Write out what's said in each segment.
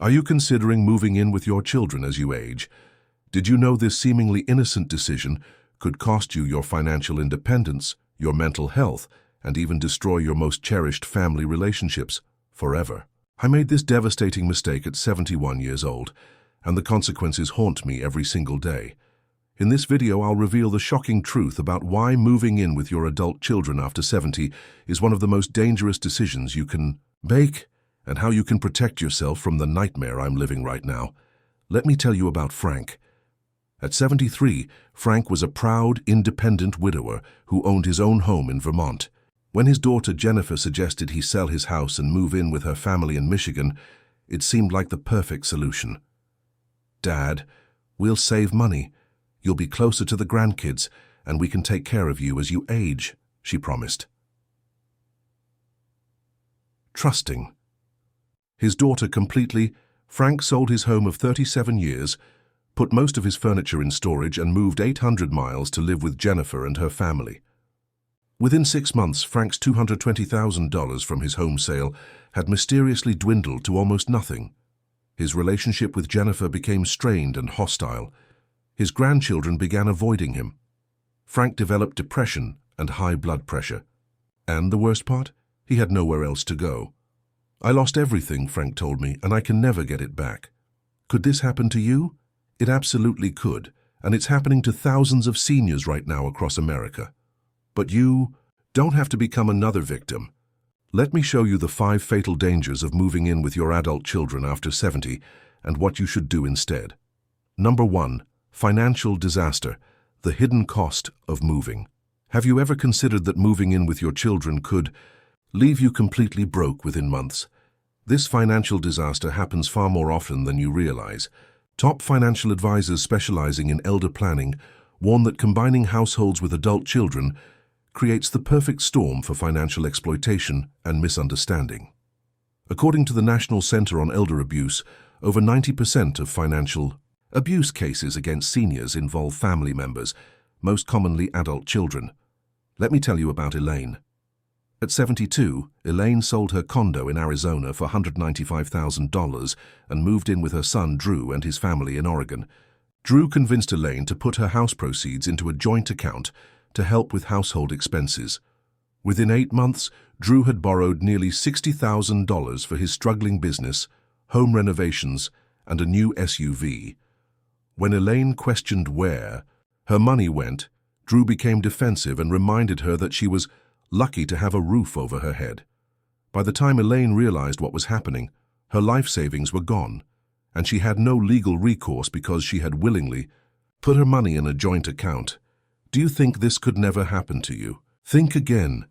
Are you considering moving in with your children as you age? Did you know this seemingly innocent decision could cost you your financial independence, your mental health, and even destroy your most cherished family relationships forever? I made this devastating mistake at 71 years old, and the consequences haunt me every single day. In this video, I'll reveal the shocking truth about why moving in with your adult children after 70 is one of the most dangerous decisions you can make, and how you can protect yourself from the nightmare I'm living right now. Let me tell you about Frank. At 73, Frank was a proud, independent widower who owned his own home in Vermont. When his daughter Jennifer suggested he sell his house and move in with her family in Michigan, it seemed like the perfect solution. "Dad, we'll save money. You'll be closer to the grandkids, and we can take care of you as you age," she promised. Trusting his daughter completely, Frank sold his home of 37 years, put most of his furniture in storage, and moved 800 miles to live with Jennifer and her family. Within 6 months, Frank's $220,000 from his home sale had mysteriously dwindled to almost nothing. His relationship with Jennifer became strained and hostile. His grandchildren began avoiding him. Frank developed depression and high blood pressure. And the worst part? He had nowhere else to go. "I lost everything," Frank told me, "and I can never get it back." Could this happen to you? It absolutely could, and it's happening to thousands of seniors right now across America. But you don't have to become another victim. Let me show you the 5 fatal dangers of moving in with your adult children after 70 and what you should do instead. Number 1. Financial disaster, the hidden cost of moving. Have you ever considered that moving in with your children could leave you completely broke within months? This financial disaster happens far more often than you realize. Top financial advisors specializing in elder planning warn that combining households with adult children creates the perfect storm for financial exploitation and misunderstanding. According to the National Center on Elder Abuse, over 90% of financial abuse cases against seniors involve family members, most commonly adult children. Let me tell you about Elaine. At 72, Elaine sold her condo in Arizona for $195,000 and moved in with her son Drew and his family in Oregon. Drew convinced Elaine to put her house proceeds into a joint account to help with household expenses. Within 8 months, Drew had borrowed nearly $60,000 for his struggling business, home renovations, and a new SUV. When Elaine questioned where her money went, Drew became defensive and reminded her that she was lucky to have a roof over her head. By the time Elaine realized what was happening, her life savings were gone, and she had no legal recourse because she had willingly put her money in a joint account. Do you think this could never happen to you? Think again.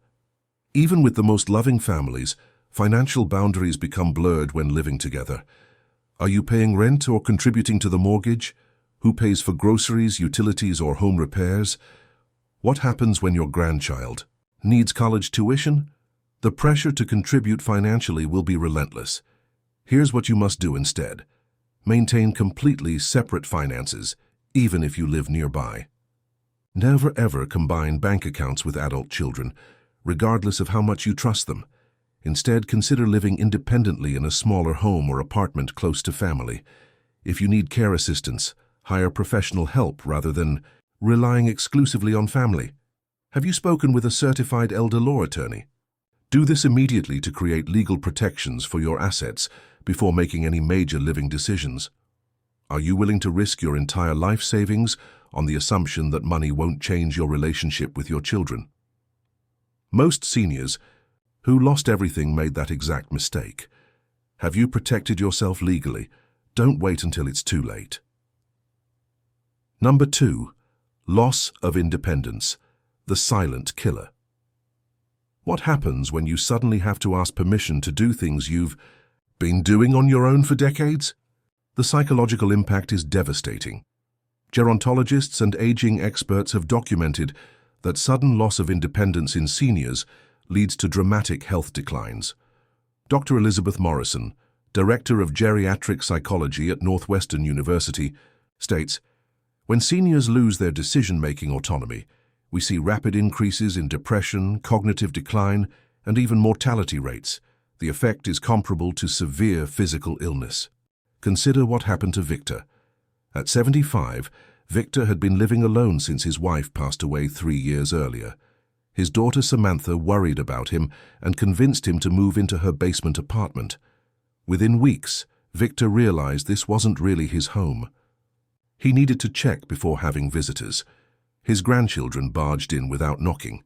Even with the most loving families, financial boundaries become blurred when living together. Are you paying rent or contributing to the mortgage? Who pays for groceries, utilities, or home repairs? What happens when your grandchild needs college tuition? The pressure to contribute financially will be relentless. Here's what you must do instead. Maintain completely separate finances, even if you live nearby. Never ever combine bank accounts with adult children, regardless of how much you trust them. Instead, consider living independently in a smaller home or apartment close to family. If you need care assistance, hire professional help rather than relying exclusively on family. Have you spoken with a certified elder law attorney? Do this immediately to create legal protections for your assets before making any major living decisions. Are you willing to risk your entire life savings on the assumption that money won't change your relationship with your children? Most seniors who lost everything made that exact mistake. Have you protected yourself legally? Don't wait until it's too late. Number 2. Loss of independence, the silent killer. What happens when you suddenly have to ask permission to do things you've been doing on your own for decades? The psychological impact is devastating. Gerontologists and aging experts have documented that sudden loss of independence in seniors leads to dramatic health declines. Dr. Elizabeth Morrison, Director of Geriatric Psychology at Northwestern University, states, "When seniors lose their decision-making autonomy, we see rapid increases in depression, cognitive decline, and even mortality rates. The effect is comparable to severe physical illness." Consider what happened to Victor. At 75, Victor had been living alone since his wife passed away 3 years earlier. His daughter Samantha worried about him and convinced him to move into her basement apartment. Within weeks, Victor realized this wasn't really his home. He needed to check before having visitors. His grandchildren barged in without knocking.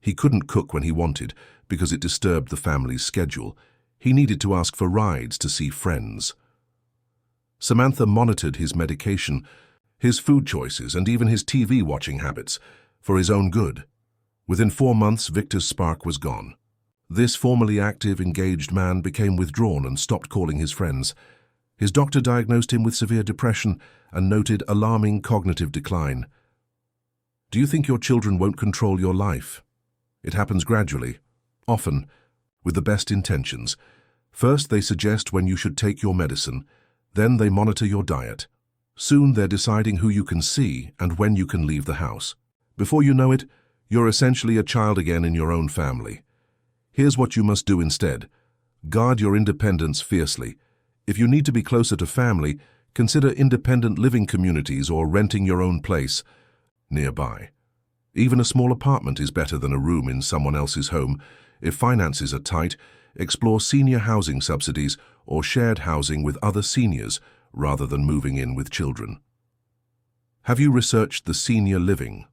He couldn't cook when he wanted because it disturbed the family's schedule. He needed to ask for rides to see friends. Samantha monitored his medication, his food choices, and even his TV watching habits for his own good. Within 4 months, Victor's spark was gone. This formerly active, engaged man became withdrawn and stopped calling his friends. His doctor diagnosed him with severe depression and noted alarming cognitive decline. Do you think your children won't control your life? It happens gradually, often, with the best intentions. First, they suggest when you should take your medicine. Then they monitor your diet. Soon they're deciding who you can see and when you can leave the house. Before you know it, you're essentially a child again in your own family. Here's what you must do instead. Guard your independence fiercely. If you need to be closer to family, consider independent living communities or renting your own place nearby. Even a small apartment is better than a room in someone else's home. If finances are tight, explore senior housing subsidies or shared housing with other seniors rather than moving in with children. Have you researched the senior living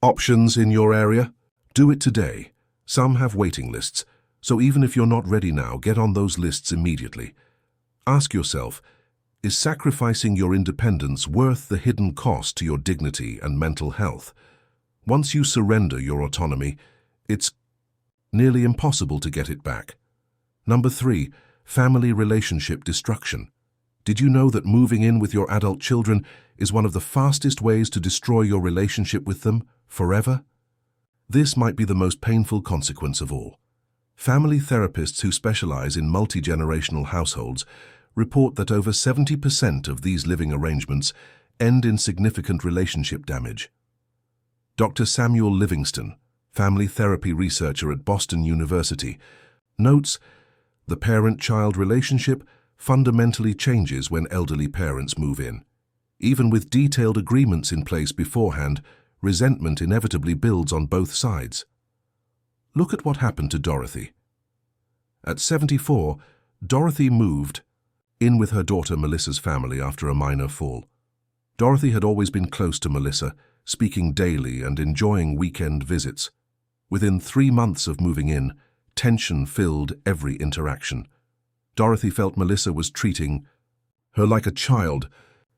options in your area? Do it today. Some have waiting lists, so even if you're not ready now, get on those lists immediately. Ask yourself, is sacrificing your independence worth the hidden cost to your dignity and mental health? Once you surrender your autonomy, it's nearly impossible to get it back. Number 3, family relationship destruction. Did you know that moving in with your adult children is one of the fastest ways to destroy your relationship with them forever? This might be the most painful consequence of all. Family therapists who specialize in multi-generational households report that over 70% of these living arrangements end in significant relationship damage. Dr. Samuel Livingston, family therapy researcher at Boston University, notes the parent-child relationship fundamentally changes when elderly parents move in. Even with detailed agreements in place beforehand, resentment inevitably builds on both sides. Look at what happened to Dorothy. At 74, Dorothy moved in with her daughter Melissa's family after a minor fall. Dorothy had always been close to Melissa, speaking daily and enjoying weekend visits. Within 3 months of moving in, tension filled every interaction. Dorothy felt Melissa was treating her like a child.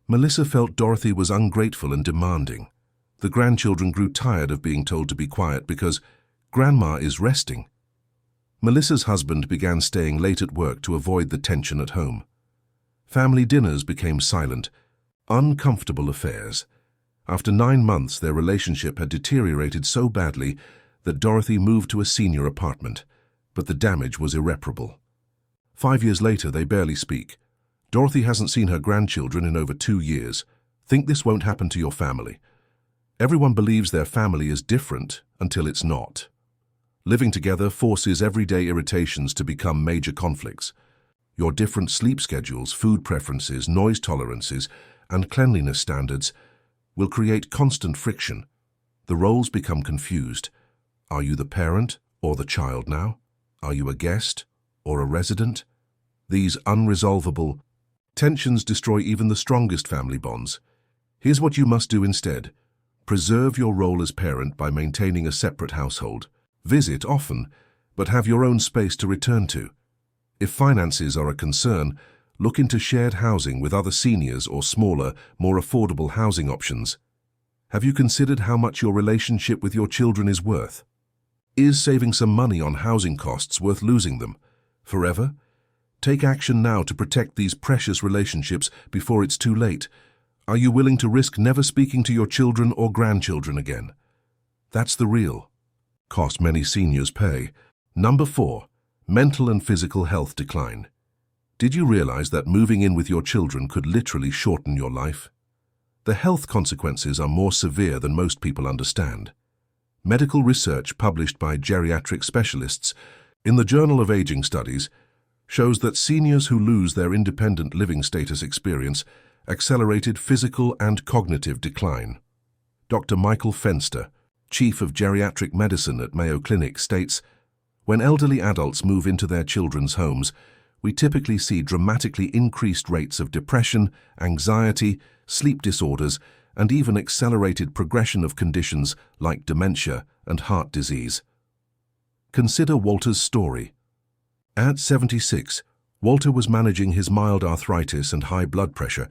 Melissa felt Dorothy was ungrateful and demanding. The grandchildren grew tired of being told to be quiet because Grandma is resting. Melissa's husband began staying late at work to avoid the tension at home. Family dinners became silent, uncomfortable affairs. After 9 months, their relationship had deteriorated so badly that Dorothy moved to a senior apartment, but the damage was irreparable. 5 years later, they barely speak. Dorothy hasn't seen her grandchildren in over 2 years. Think this won't happen to your family. Everyone believes their family is different until it's not. Living together forces everyday irritations to become major conflicts. Your different sleep schedules, food preferences, noise tolerances, and cleanliness standards will create constant friction. The roles become confused. Are you the parent or the child now? Are you a guest or a resident? These unresolvable tensions destroy even the strongest family bonds. Here's what you must do instead. Preserve your role as parent by maintaining a separate household. Visit often, but have your own space to return to. If finances are a concern, look into shared housing with other seniors or smaller, more affordable housing options. Have you considered how much your relationship with your children is worth? Is saving some money on housing costs worth losing them forever? Take action now to protect these precious relationships before it's too late. Are you willing to risk never speaking to your children or grandchildren again? That's the real cost many seniors pay. Number 4, mental and physical health decline. Did you realize that moving in with your children could literally shorten your life? The health consequences are more severe than most people understand. Medical research published by geriatric specialists in the Journal of Aging Studies shows that seniors who lose their independent living status experience accelerated physical and cognitive decline. Dr. Michael Fenster, Chief of Geriatric Medicine at Mayo Clinic, states, "When elderly adults move into their children's homes, we typically see dramatically increased rates of depression, anxiety, sleep disorders, and even accelerated progression of conditions like dementia and heart disease." Consider Walter's story. At 76, Walter was managing his mild arthritis and high blood pressure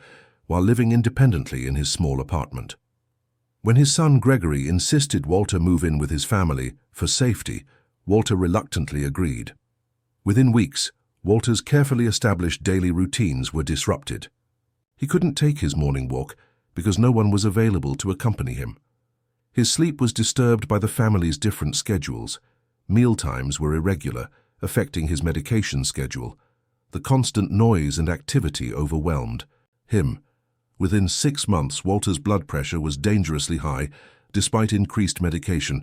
while living independently in his small apartment. When his son Gregory insisted Walter move in with his family for safety, Walter reluctantly agreed. Within weeks, Walter's carefully established daily routines were disrupted. He couldn't take his morning walk because no one was available to accompany him. His sleep was disturbed by the family's different schedules. Mealtimes were irregular, affecting his medication schedule. The constant noise and activity overwhelmed him. Within 6 months, Walter's blood pressure was dangerously high, despite increased medication.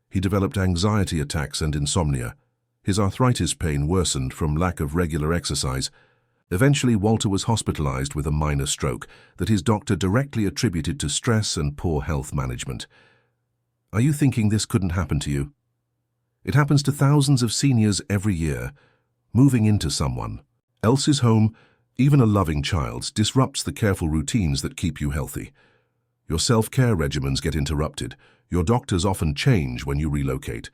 He developed anxiety attacks and insomnia. His arthritis pain worsened from lack of regular exercise. Eventually, Walter was hospitalized with a minor stroke that his doctor directly attributed to stress and poor health management. Are you thinking this couldn't happen to you? It happens to thousands of seniors every year. Moving into someone else's home, even a loving child's, disrupts the careful routines that keep you healthy. Your self-care regimens get interrupted. Your doctors often change when you relocate.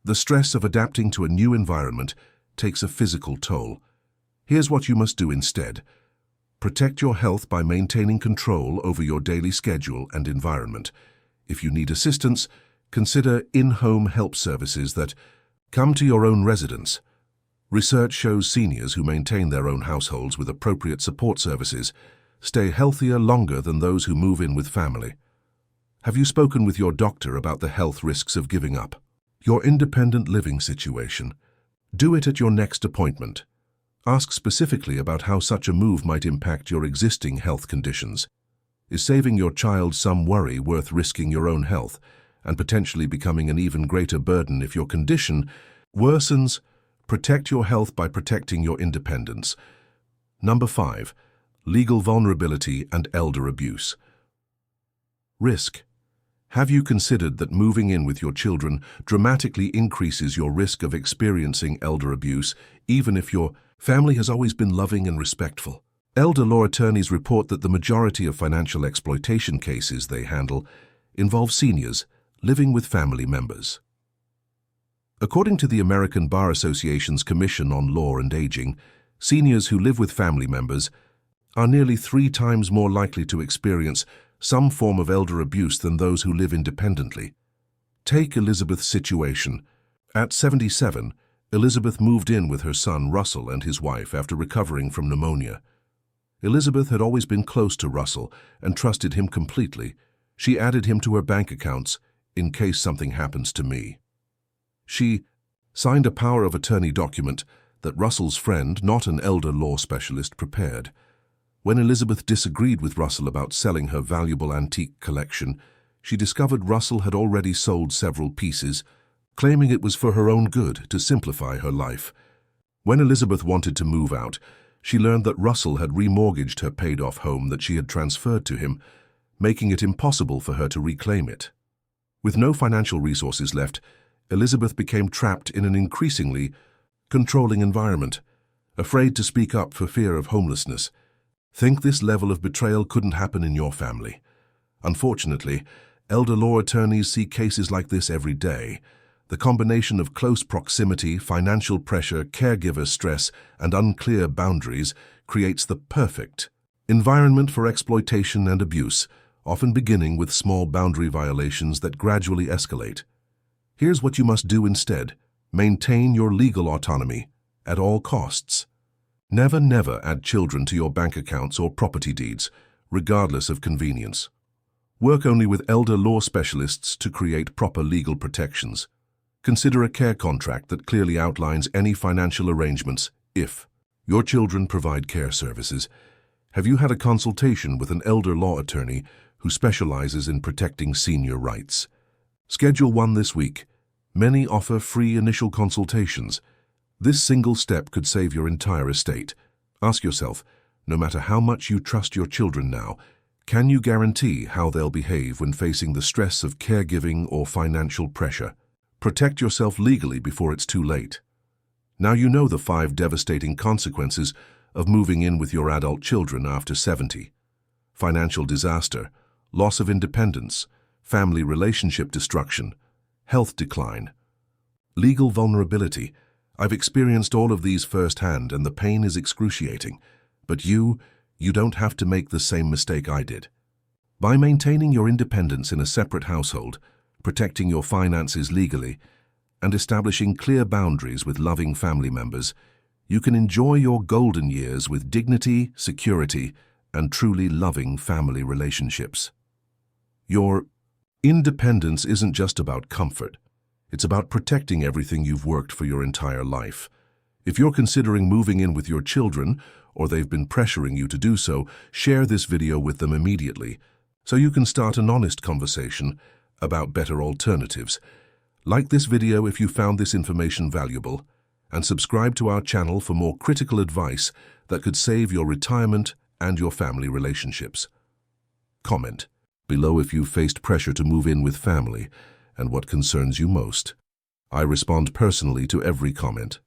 The stress of adapting to a new environment takes a physical toll. Here's what you must do instead. Protect your health by maintaining control over your daily schedule and environment. If you need assistance, consider in-home help services that come to your own residence. Research shows seniors who maintain their own households with appropriate support services stay healthier longer than those who move in with family. Have you spoken with your doctor about the health risks of giving up your independent living situation? Do it at your next appointment. Ask specifically about how such a move might impact your existing health conditions. Is saving your child some worry worth risking your own health and potentially becoming an even greater burden if your condition worsens? Protect your health by protecting your independence. Number 5. Legal vulnerability and elder abuse. Risk. Have you considered that moving in with your children dramatically increases your risk of experiencing elder abuse, even if your family has always been loving and respectful? Elder law attorneys report that the majority of financial exploitation cases they handle involve seniors living with family members. According to the American Bar Association's Commission on Law and Aging, seniors who live with family members are nearly 3 times more likely to experience some form of elder abuse than those who live independently. Take Elizabeth's situation. At 77, Elizabeth moved in with her son Russell and his wife after recovering from pneumonia. Elizabeth had always been close to Russell and trusted him completely. She added him to her bank accounts in case something happens to me. She signed a power of attorney document that Russell's friend, not an elder law specialist, prepared. When Elizabeth disagreed with Russell about selling her valuable antique collection, she discovered Russell had already sold several pieces, claiming it was for her own good to simplify her life. When Elizabeth wanted to move out, she learned that Russell had remortgaged her paid-off home that she had transferred to him, making it impossible for her to reclaim it. With no financial resources left, Elizabeth became trapped in an increasingly controlling environment, afraid to speak up for fear of homelessness. Think this level of betrayal couldn't happen in your family. Unfortunately, elder law attorneys see cases like this every day. The combination of close proximity, financial pressure, caregiver stress, and unclear boundaries creates the perfect environment for exploitation and abuse, often beginning with small boundary violations that gradually escalate. Here's what you must do instead. Maintain your legal autonomy at all costs. Never add children to your bank accounts or property deeds, regardless of convenience. Work only with elder law specialists to create proper legal protections. Consider a care contract that clearly outlines any financial arrangements if your children provide care services. Have you had a consultation with an elder law attorney who specializes in protecting senior rights? Schedule one this week. Many offer free initial consultations. This single step could save your entire estate. Ask yourself, no matter how much you trust your children now, can you guarantee how they'll behave when facing the stress of caregiving or financial pressure? Protect yourself legally before it's too late. Now you know the 5 devastating consequences of moving in with your adult children after 70. Financial disaster, loss of independence, family relationship destruction, health decline, legal vulnerability. I've experienced all of these firsthand and the pain is excruciating. But you don't have to make the same mistake I did. By maintaining your independence in a separate household, protecting your finances legally, and establishing clear boundaries with loving family members, you can enjoy your golden years with dignity, security, and truly loving family relationships. Your independence isn't just about comfort. It's about protecting everything you've worked for your entire life. If you're considering moving in with your children, or they've been pressuring you to do so, share this video with them immediately so you can start an honest conversation about better alternatives. Like this video if you found this information valuable, and subscribe to our channel for more critical advice that could save your retirement and your family relationships. Comment below if you've faced pressure to move in with family and what concerns you most. I respond personally to every comment.